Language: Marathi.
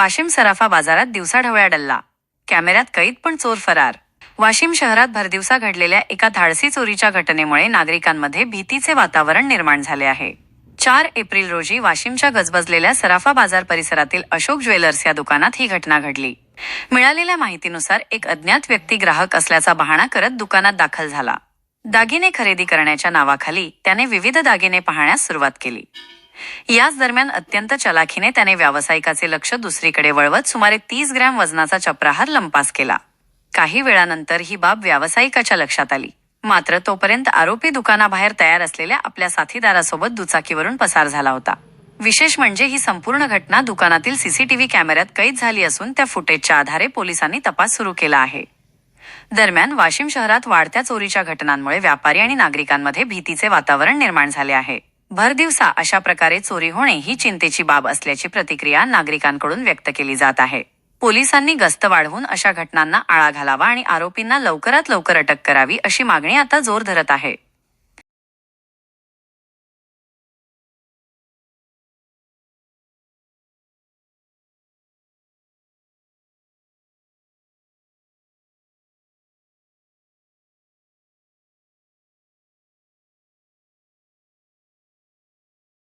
वाशिम सराफा बाजारात दिवसाढवळ्या डल्ला, कॅमेऱ्यात कैद पण चोर फरार. वाशिम शहरात भरदिवसा घडलेल्या एका धाडसी चोरीच्या घटनेमुळे नागरिकांमध्ये भीतीचे वातावरण निर्माण झाले आहे. 4 एप्रिल रोजी वाशिमच्या गजबजलेल्या सराफा बाजार परिसरातील अशोक ज्वेलर्स या दुकानात ही घटना घडली. मिळालेल्या माहितीनुसार एक अज्ञात व्यक्ती ग्राहक असल्याचा बहाणा करत दुकानात दाखल झाला. दागिने खरेदी करण्याच्या नावाखाली त्याने विविध दागिने पाहण्यास सुरुवात केली. याच दरम्यान अत्यंत चलाखीने त्याने व्यावसायिकाचे लक्ष दुसरीकडे वळवत सुमारे 30 ग्रॅम वजनाचा चपराहार लंपास केला. काही वेळानंतर ही बाब व्यावसायिकाच्या लक्षात आली. मात्र तोपर्यंत आरोपी दुकानाबाहेर तयार असलेल्या आपल्या साथीदारासोबत दुचाकीवरून पसार झाला होता. विशेष म्हणजे ही संपूर्ण घटना दुकानातील सीसीटीव्ही कॅमेऱ्यात कैद झाली असून त्या फुटेजच्या आधारे पोलिसांनी तपास सुरू केला आहे. दरम्यान वाशिम शहरात वाढत्या चोरीच्या घटनांमुळे व्यापारी आणि नागरिकांमध्ये भीतीचे वातावरण निर्माण झाले आहे. भरदिवसा अशा प्रकारे चोरी होणे ही चिंतेची बाब असल्याची प्रतिक्रिया नागरिकांकडून व्यक्त केली जात आहे. पोलिसांनी गस्त वाढवून अशा घटनांना आळा घालावा आणि आरोपींना लवकरात लवकर अटक करावी अशी मागणी आता जोर धरत आहे.